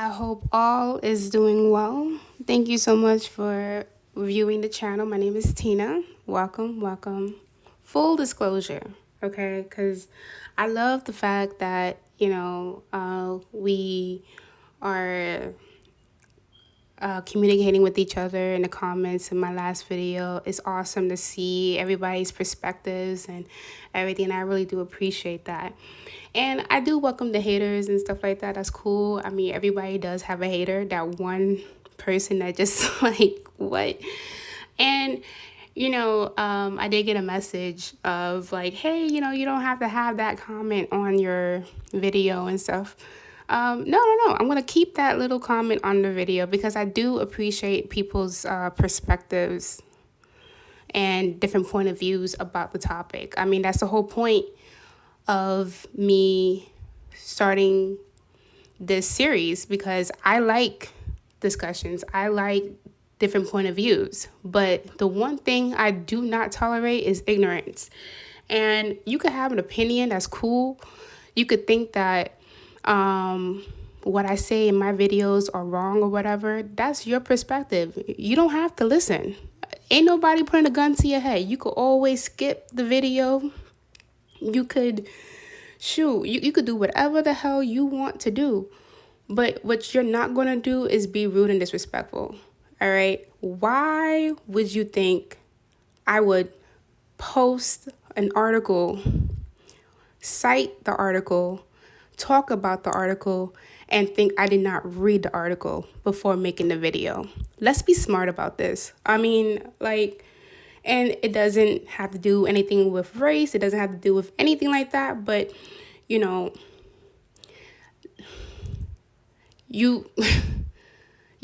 I hope all is doing well. Thank you so much for viewing the channel. My name is Tina. Welcome, welcome. Full disclosure, okay? Because I love the fact that, we are communicating with each other in the comments in my last video. It's awesome to see everybody's perspectives and everything. I really do appreciate that. And I do welcome the haters and stuff like that. That's cool. I mean, everybody does have a hater, that one person that just like, what? And I did get a message of like, hey, you don't have to have that comment on your video and stuff. No. I'm going to keep that little comment on the video because I do appreciate people's perspectives and different point of views about the topic. I mean, that's the whole point of me starting this series, because I like discussions. I like different point of views. But the one thing I do not tolerate is ignorance. And you could have an opinion, that's cool. You could think that what I say in my videos are wrong or whatever. That's your perspective. You don't have to listen. Ain't nobody putting a gun to your head. You could always skip the video. You could you could do whatever the hell you want to do. But what you're not going to do is be rude and disrespectful. All right? Why would you think I would post an article, cite the article, talk about the article, and think I did not read the article before making the video? Let's be smart about this. I mean, and it doesn't have to do anything with race. It doesn't have to do with anything like that. But, you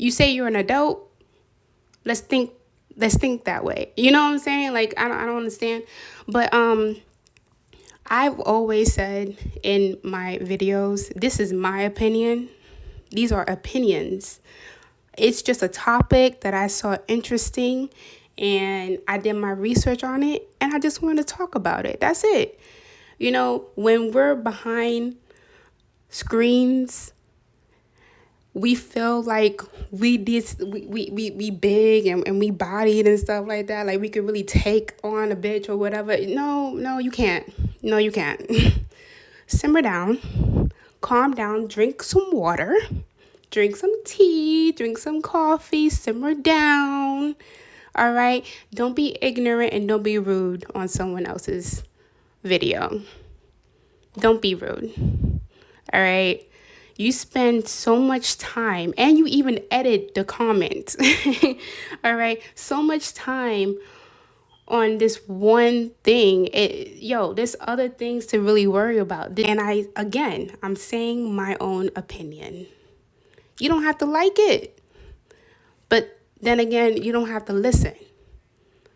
say you're an adult. Let's think that way. You know what I'm saying? Like, I don't understand. But I've always said in my videos, this is my opinion. These are opinions. It's just a topic that I saw interesting, and I did my research on it, and I just wanted to talk about it. That's it. When we're behind screens, we feel like we big and we bodied and stuff like that. Like we could really take on a bitch or whatever. No, you can't. No, you can't. Simmer down, calm down, drink some water, drink some tea, drink some coffee, simmer down. All right? Don't be ignorant and don't be rude on someone else's video. Don't be rude. All right? You spend so much time, and you even edit the comment. All right? So much time on this one thing. There's other things to really worry about. And I'm saying my own opinion. You don't have to like it. But then again, you don't have to listen.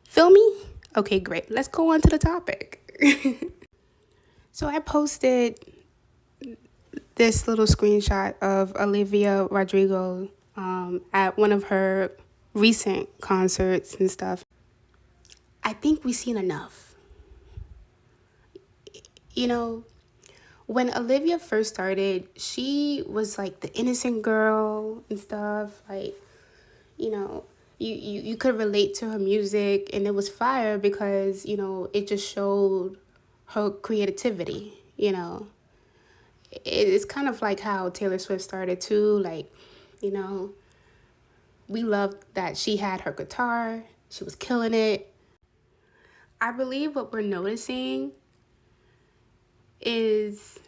Feel me? Okay, great. Let's go on to the topic. So I posted this little screenshot of Olivia Rodrigo at one of her recent concerts and stuff. I think we've seen enough. When Olivia first started, she was like the innocent girl and stuff. Like, you could relate to her music, and it was fire because, it just showed her creativity, It's kind of like how Taylor Swift started too. Like, we loved that she had her guitar. She was killing it. I believe what we're noticing is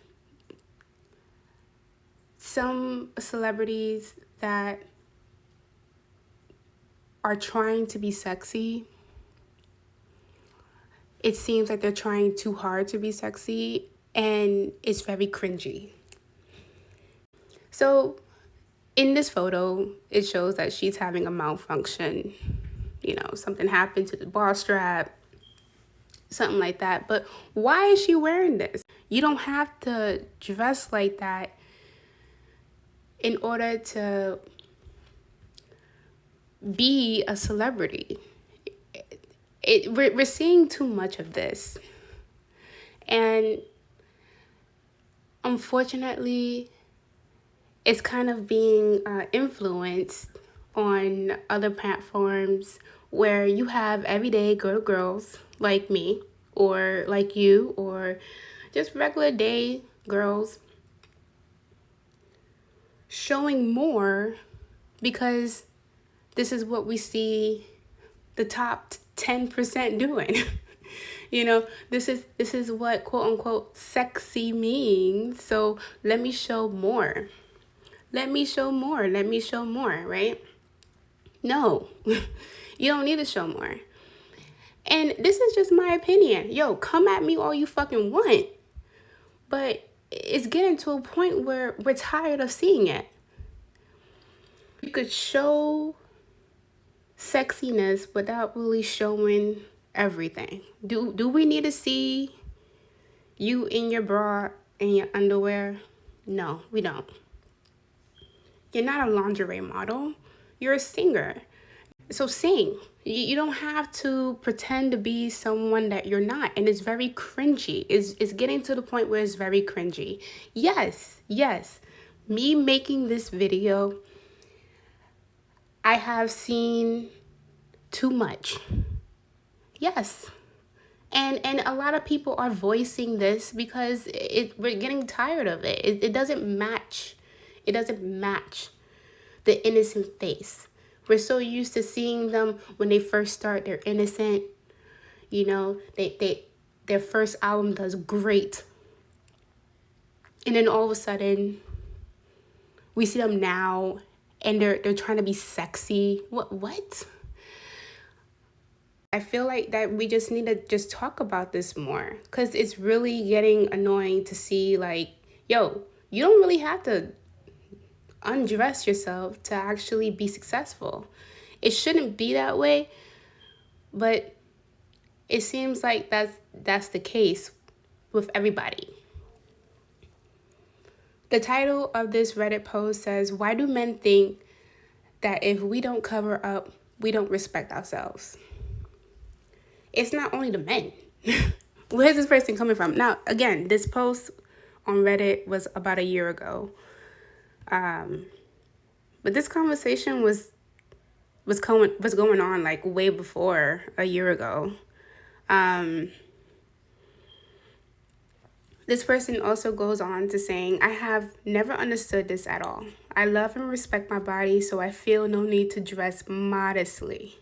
some celebrities that are trying to be sexy. It seems like they're trying too hard to be sexy, and it's very cringy. So in this photo, it shows that she's having a malfunction. Something happened to the bra strap, something like that. But why is she wearing this? You don't have to dress like that in order to be a celebrity. We're seeing too much of this. And unfortunately, it's kind of being influenced on other platforms where you have everyday girls like me or like you or just regular day girls showing more because this is what we see the top 10% doing. You know, this is what quote unquote sexy means. So let me show more. Let me show more. Let me show more, right? No, you don't need to show more. And this is just my opinion. Yo, come at me all you fucking want. But it's getting to a point where we're tired of seeing it. You could show sexiness without really showing everything. Do we need to see you in your bra and your underwear? No, we don't. You're not a lingerie model. You're a singer. So sing. You don't have to pretend to be someone that you're not. And it's very cringy. It's getting to the point where it's very cringy. Yes. Me making this video, I have seen too much. Yes. And a lot of people are voicing this because we're getting tired of it. It doesn't match. It doesn't match the innocent face. We're so used to seeing them when they first start, they're innocent. You know, their first album does great. And then all of a sudden, we see them now and they're trying to be sexy. What? I feel like that we just need to just talk about this more because it's really getting annoying to see like, yo, you don't really have to undress yourself to actually be successful. It shouldn't be that way, but it seems like that's the case with everybody. The title of this Reddit post says, "Why do men think that if we don't cover up, we don't respect ourselves?" It's not only the men. Where's this person coming from? Now, again, this post on Reddit was about a year ago. But this conversation was going on like way before a year ago. This person also goes on to saying, "I have never understood this at all. I love and respect my body, so I feel no need to dress modestly.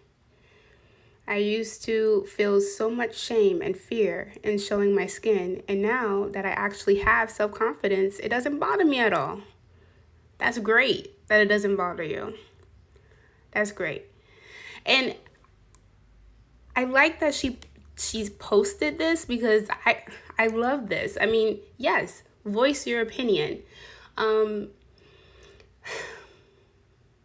I used to feel so much shame and fear in showing my skin, and now that I actually have self-confidence, it doesn't bother me at all." That's great that it doesn't bother you. That's great. And I like that she's posted this because I love this. I mean, yes, voice your opinion.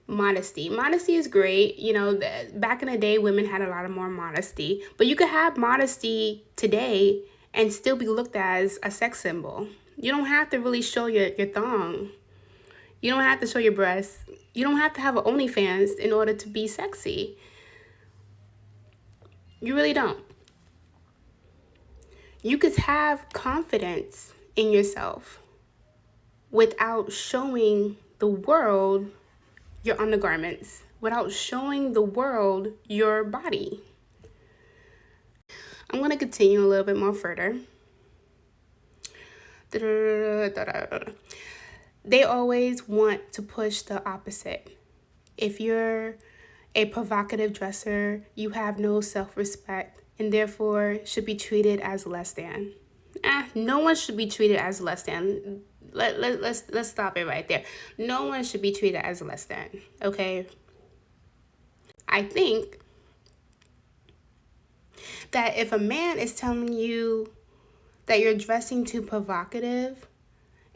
Modesty is great. You know, back in the day, women had a lot of more modesty, but you could have modesty today and still be looked at as a sex symbol. You don't have to really show your thong. You don't have to show your breasts. You don't have to have an OnlyFans in order to be sexy. You really don't. You could have confidence in yourself without showing the world your undergarments, without showing the world your body. I'm going to continue a little bit more further. They always want to push the opposite. If you're a provocative dresser, you have no self-respect and therefore should be treated as less than. No one should be treated as less than. Let's stop it right there. No one should be treated as less than, okay? I think that if a man is telling you that you're dressing too provocative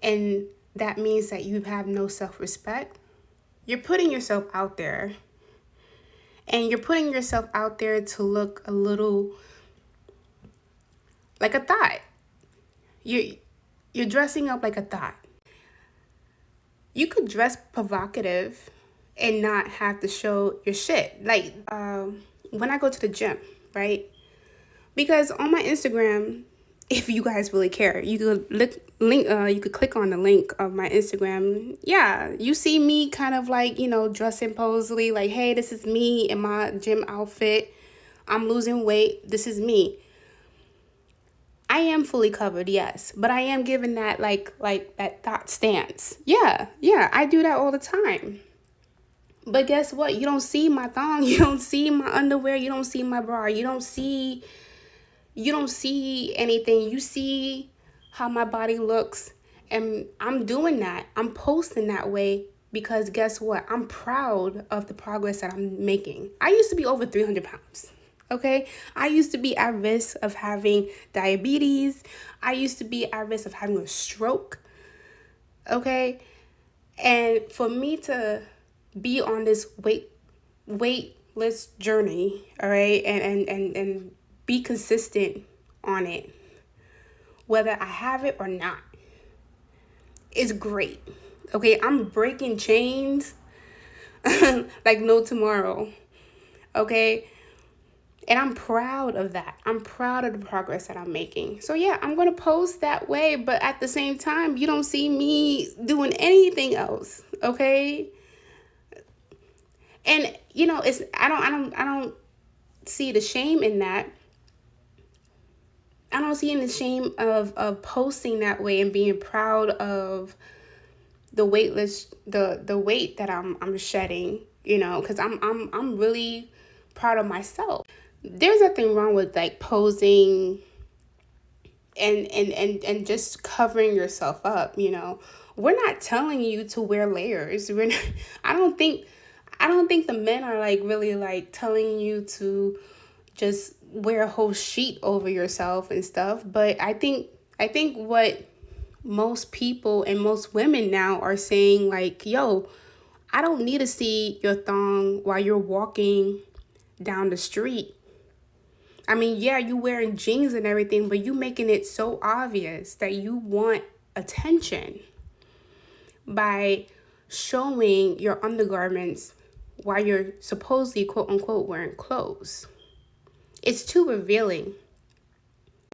and that means that you have no self-respect, you're putting yourself out there. And you're putting yourself out there to look a little like a thought. You're dressing up like a thought. You could dress provocative and not have to show your shit. Like when I go to the gym, right? Because on my Instagram, if you guys really care. You could you could click on the link of my Instagram. Yeah, you see me kind of like, dressing posely, like, hey, this is me in my gym outfit. I'm losing weight. This is me. I am fully covered, yes, but I am giving that like that thought stance. Yeah, I do that all the time. But guess what? You don't see my thong. You don't see my underwear. You don't see my bra. You don't see anything. You see how my body looks. And I'm doing that. I'm posting that way because guess what? I'm proud of the progress that I'm making. I used to be over 300 pounds. Okay? I used to be at risk of having diabetes. I used to be at risk of having a stroke. Okay? And for me to be on this weightless journey, all right, and be consistent on it, whether I have it or not, is great. Okay, I'm breaking chains like no tomorrow. Okay, and I'm proud of that. I'm proud of the progress that I'm making. So yeah, I'm gonna post that way, but at the same time, you don't see me doing anything else. Okay. And it's I don't see the shame in that. I don't see any shame of posting that way and being proud of the weight that I'm shedding, because I'm really proud of myself. There's nothing wrong with like posing and just covering yourself up, We're not telling you to wear layers. We're not, I don't think the men are like really like telling you to just wear a whole sheet over yourself and stuff. But I think what most people and most women now are saying, like, yo, I don't need to see your thong while you're walking down the street. I mean, yeah, you wearing jeans and everything, but you making it so obvious that you want attention by showing your undergarments while you're supposedly, quote unquote, wearing clothes. It's too revealing.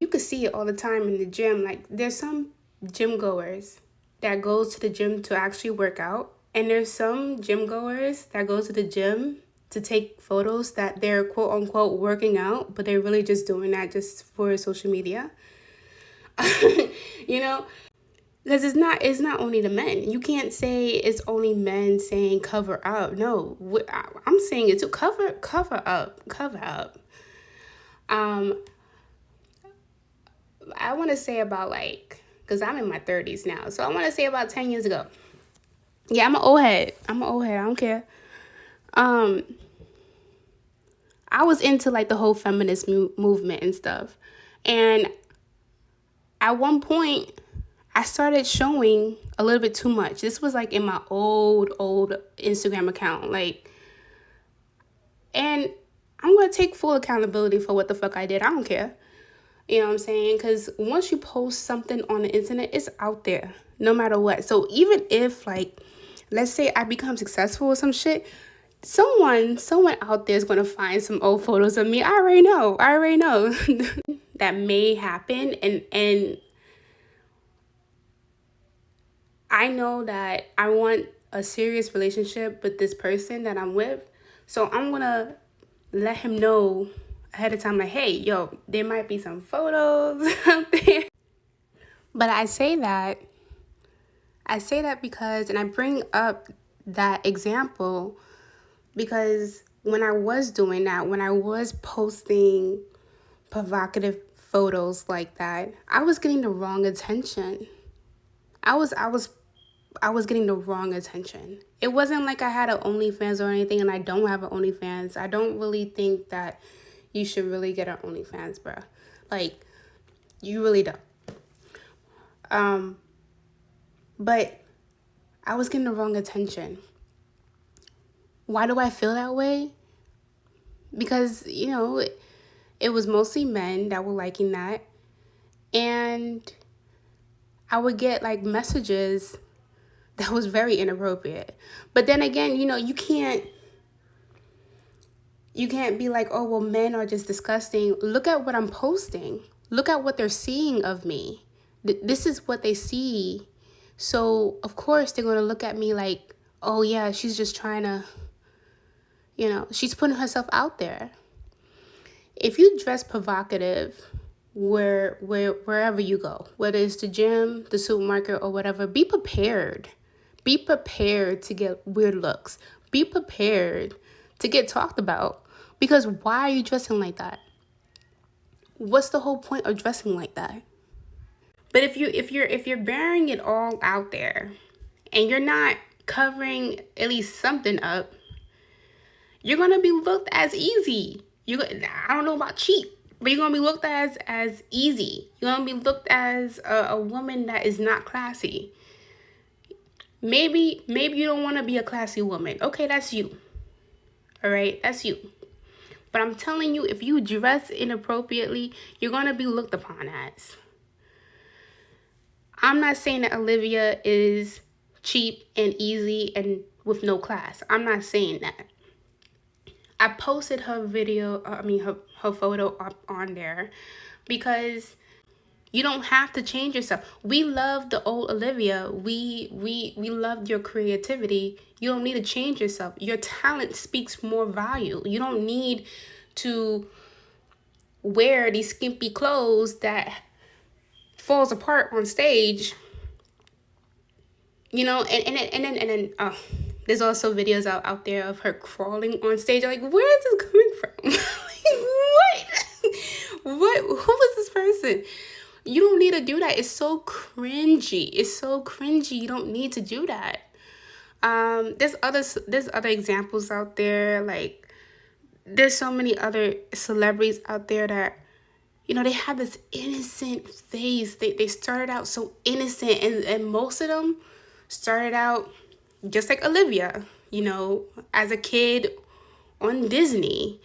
You can see it all the time in the gym. Like, there's some gym goers that goes to the gym to actually work out, and there's some gym goers that go to the gym to take photos that they're, quote unquote, working out, but they're really just doing that just for social media. Because it's not only the men. You can't say it's only men saying cover up. No, I'm saying it too. Cover up. I want to say about because I'm in my 30s now, so I want to say about 10 years ago. Yeah, I'm an old head. I don't care. I was into like the whole feminist movement and stuff, and at one point, I started showing a little bit too much. This was like in my old Instagram account, and I'm going to take full accountability for what the fuck I did. I don't care. You know what I'm saying? Because once you post something on the internet, it's out there no matter what. So even if let's say I become successful or some shit, someone out there is going to find some old photos of me. I already know that may happen. And I know that I want a serious relationship with this person that I'm with. So I'm going to let him know ahead of time, like, hey, yo, there might be some photos out there. But I say that because, and I bring up that example because when I was doing that, when I was posting provocative photos like that, I was getting the wrong attention. I was getting the wrong attention. It wasn't like I had an OnlyFans or anything, and I don't have an OnlyFans. I don't really think that you should really get an OnlyFans, bro. Like, you really don't. But I was getting the wrong attention. Why do I feel that way? Because, it was mostly men that were liking that. And I would get messages that was very inappropriate. But then again, you can't be like, oh, well, men are just disgusting. Look at what I'm posting. Look at what they're seeing of me. This is what they see. So, of course, they're going to look at me like, oh, yeah, she's just trying to, she's putting herself out there. If you dress provocative wherever you go, whether it's the gym, the supermarket, or whatever, be prepared. Be prepared to get weird looks. Be prepared to get talked about. Because why are you dressing like that? What's the whole point of dressing like that? But if you're bearing it all out there and you're not covering at least something up, you're gonna be looked as easy. I don't know about cheap, but you're gonna be looked as easy. You're gonna be looked as a woman that is not classy. Maybe you don't want to be a classy woman. Okay, that's you. All right, that's you. But I'm telling you, if you dress inappropriately, you're gonna be looked upon as. I'm not saying that Olivia is cheap and easy and with no class. I'm not saying that. I posted her video, her photo up on there because you don't have to change yourself. We love the old Olivia. We loved your creativity. You don't need to change yourself. Your talent speaks more value. You don't need to wear these skimpy clothes that falls apart on stage. And then there's also videos out there of her crawling on stage. I'm like, where is this coming from? What? Who was this person? You don't need to do that. It's so cringy. You don't need to do that. There's other examples out there. Like, there's so many other celebrities out there that, they have this innocent face. They started out so innocent, and most of them started out just like Olivia, as a kid on Disney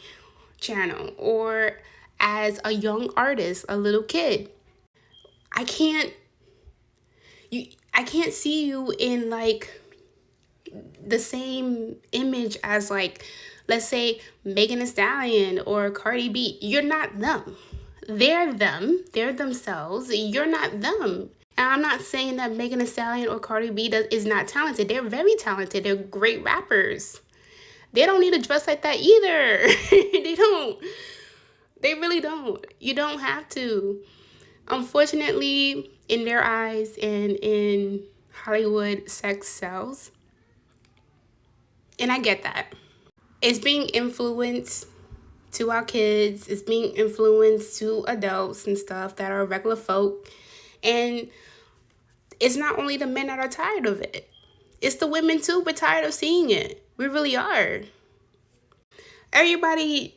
Channel or as a young artist, a little kid. I can't see you in like the same image as, like, let's say Megan Thee Stallion or Cardi B. You're not them. They're them. They're themselves. You're not them. And I'm not saying that Megan Thee Stallion or Cardi B is not talented. They're very talented. They're great rappers. They don't need to dress like that either. They don't. They really don't. You don't have to. Unfortunately, in their eyes and in Hollywood, sex sells. And I get that. It's being influenced to our kids. It's being influenced to adults and stuff that are regular folk. And it's not only the men that are tired of it. It's the women too. We're tired of seeing it. We really are. Everybody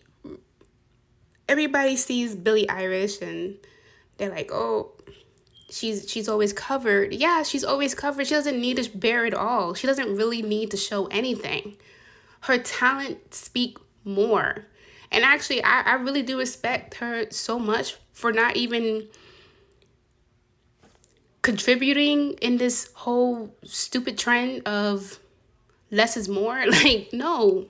sees Billie Eilish and they're like, oh, she's always covered. Yeah, she's always covered. She doesn't need to bear it all. She doesn't really need to show anything. Her talent speak more. And actually, I really do respect her so much for not even contributing in this whole stupid trend of less is more. Like, no.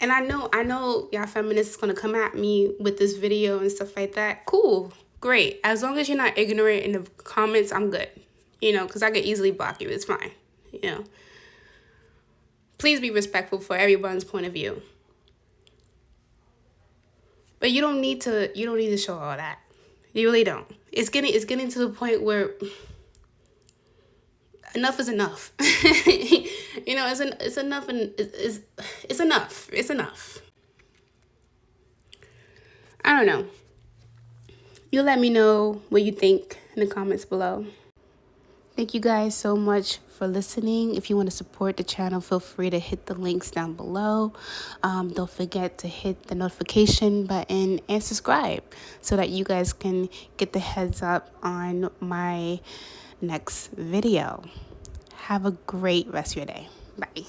And I know y'all feminists gonna come at me with this video and stuff like that. Cool, great. As long as you're not ignorant in the comments, I'm good. Because I could easily block you. It's fine. Please be respectful for everyone's point of view. But you don't need to show all that. You really don't. It's getting to the point where enough is enough. It's enough, and it's enough. It's enough. I don't know. You let me know what you think in the comments below. Thank you guys so much for listening. If you want to support the channel, feel free to hit the links down below. Don't forget to hit the notification button and subscribe so that you guys can get the heads up on my next video. Have a great rest of your day. Bye.